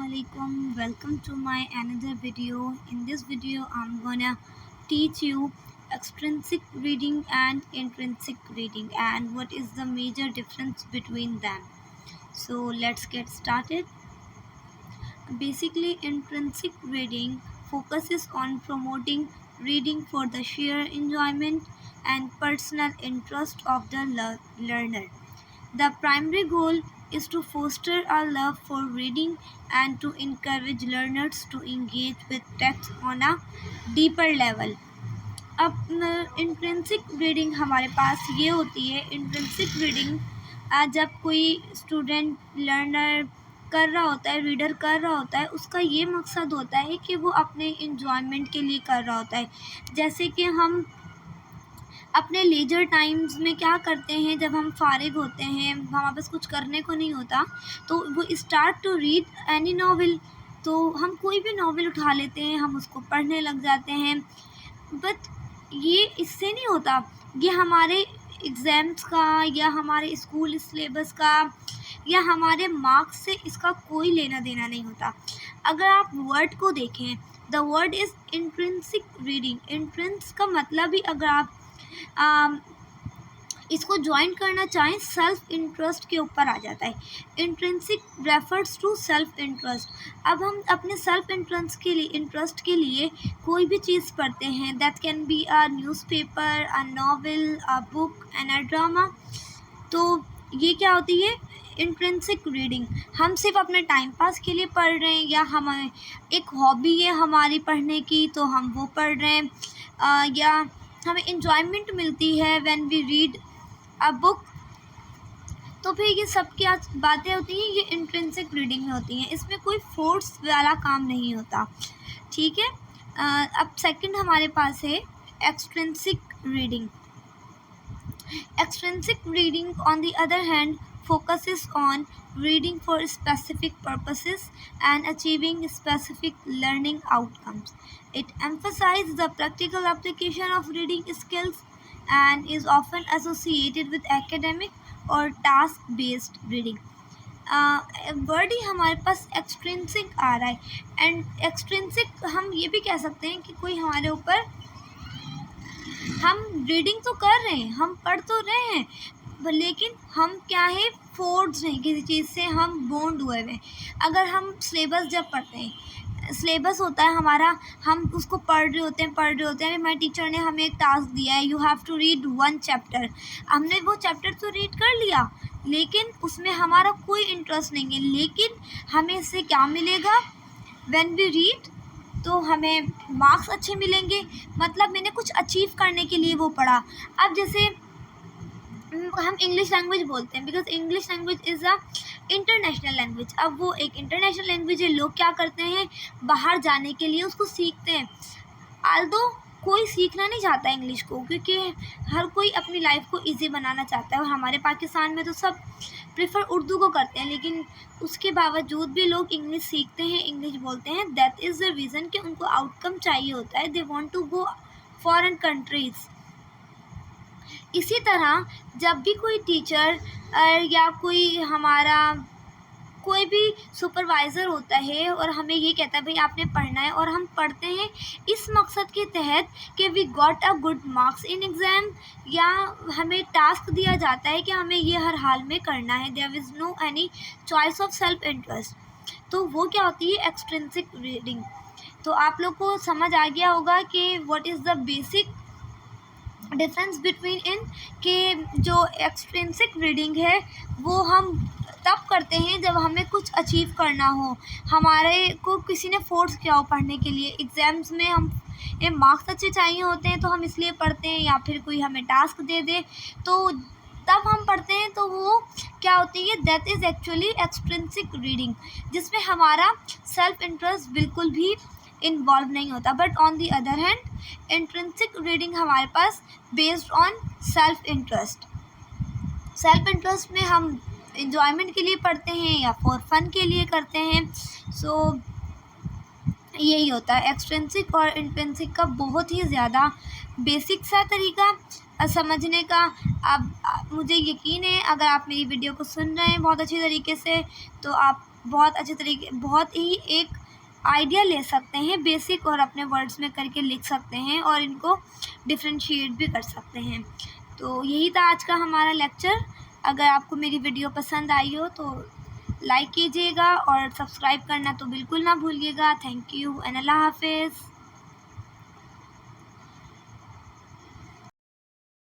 Assalamualaikum. Welcome to my another video. In this video, I'm gonna teach you extrinsic reading and intrinsic reading and what is the major difference between them. So let's get started. Basically, intrinsic reading focuses on promoting reading for the sheer enjoyment and personal interest of the learner. The primary goal is to foster a love for reading and to encourage learners to engage with text on a deeper level. अब intrinsic reading हमारे पास ये होती है। Intrinsic reading जब कोई student learner कर रहा होता है, रीडर कर रहा होता है, उसका ये मकसद होता है कि वो अपने इंजॉयमेंट के लिए कर रहा होता है। जैसे कि हम अपने लीजर टाइम्स में क्या करते हैं, जब हम फारिग होते हैं, हमारे पास कुछ करने को नहीं होता, तो वो start to read any novel. तो हम कोई भी नॉवेल उठा लेते हैं, हम उसको पढ़ने लग जाते हैं। बट ये इससे नहीं होता, ये हमारे एग्ज़ाम्स का या हमारे स्कूल सिलेबस का या हमारे मार्क्स से इसका कोई लेना देना नहीं होता। अगर आप वर्ड को देखें, the word is intrinsic reading. Intrinsic का मतलब ही अगर आप इसको ज्वाइन करना चाहें, सेल्फ इंटरेस्ट के ऊपर आ जाता है। Intrinsic refers to self interest. अब हम अपने सेल्फ इंटरेस्ट के लिए कोई भी चीज़ पढ़ते हैं, that can be a newspaper, a novel, a book and a drama. तो ये क्या होती है? Intrinsic reading. हम सिर्फ अपने टाइम पास के लिए पढ़ रहे हैं या हमें एक हॉबी है हमारी पढ़ने की, तो हम वो पढ़ रहे हैं, या हमें इंजॉयमेंट मिलती है when we read a book. तो फिर ये सब क्या बातें होती हैं, ये इंट्रिंसिक रीडिंग में होती हैं। इसमें कोई फोर्स वाला काम नहीं होता, ठीक है। अब सेकंड हमारे पास है extrinsic reading. Extrinsic reading, on the other hand, focuses on reading for specific purposes and achieving specific learning outcomes. It emphasizes the practical application of reading skills and is often associated with academic or task-based reading. Word ही हमारे पास extrinsic आ रहा है। And extrinsic हम ये भी कह सकते हैं कि कोई हमारे ऊपर, हम रीडिंग तो कर रहे हैं, हम पढ़ तो रहे हैं, लेकिन हम क्या है, फोर्स नहीं, किसी चीज़ से हम बॉन्ड हुए हुए। अगर हम सिलेबस जब पढ़ते हैं, सिलेबस होता है हमारा, हम उसको पढ़ रहे होते हैं। हमारे टीचर ने हमें एक टास्क दिया है, you have to read 1 chapter. हमने वो चैप्टर तो रीड कर लिया, लेकिन उसमें हमारा कोई इंटरेस्ट नहीं है। लेकिन हमें इससे क्या मिलेगा? व्हेन वी रीड, तो हमें मार्क्स अच्छे मिलेंगे, मतलब मैंने कुछ अचीव करने के लिए वो पढ़ा। अब जैसे हम इंग्लिश लैंग्वेज बोलते हैं, because English language is a international language. अब वो एक इंटरनेशनल लैंग्वेज है, लोग क्या करते हैं, बाहर जाने के लिए उसको सीखते हैं। आल्दो कोई सीखना नहीं चाहता इंग्लिश को, क्योंकि हर कोई अपनी लाइफ को इजी बनाना चाहता है, और हमारे पाकिस्तान में तो सब प्रेफर उर्दू को करते हैं। लेकिन उसके बावजूद भी लोग इंग्लिश सीखते हैं, इंग्लिश बोलते हैं। दैट इज़ द रीज़न कि उनको आउटकम चाहिए होता है, they want to go foreign countries. इसी तरह जब भी कोई टीचर या कोई भी सुपरवाइज़र होता है और हमें ये कहता है भाई आपने पढ़ना है, और हम पढ़ते हैं इस मकसद के तहत कि we got a good marks in exam, या हमें टास्क दिया जाता है कि हमें ये हर हाल में करना है, there is no any choice of self interest, तो वो क्या होती है, एक्सट्रिंसिक रीडिंग। तो आप लोग को समझ आ गया होगा कि what is the basic difference between इन, के जो एक्सट्रिंसिक रीडिंग है वो हम तब करते हैं जब हमें कुछ अचीव करना हो, हमारे को किसी ने फोर्स किया हो पढ़ने के लिए। एग्ज़ाम्स में हम ये मार्क्स अच्छे चाहिए होते हैं, तो हम इसलिए पढ़ते हैं, या फिर कोई हमें टास्क दे दे तो तब हम पढ़ते हैं। तो वो क्या होती है, that is actually extrinsic reading, जिसमें हमारा सेल्फ इंटरेस्ट बिल्कुल भी इन्वॉल्व नहीं होता। But on the other hand intrinsic reading हमारे पास based on self interest. Self interest में हम इंजॉयमेंट के लिए पढ़ते हैं या फॉर फन के लिए करते हैं। सो यही होता है एक्सट्रिंसिक और इंट्रिंसिक का बहुत ही ज़्यादा बेसिक सा तरीका समझने का। अब मुझे यकीन है अगर आप मेरी वीडियो को सुन रहे हैं बहुत अच्छी तरीके से, तो आप बहुत अच्छे तरीके, बहुत ही एक आइडिया ले सकते हैं बेसिक, और अपने वर्ड्स में करके लिख सकते हैं और इनको डिफ्रेंशिएट भी कर सकते हैं। तो यही था आज का हमारा लेक्चर। अगर आपको मेरी वीडियो पसंद आई हो तो लाइक कीजिएगा और सब्सक्राइब करना तो बिल्कुल ना भूलिएगा। थैंक यू एंड अल्लाह हाफिज़।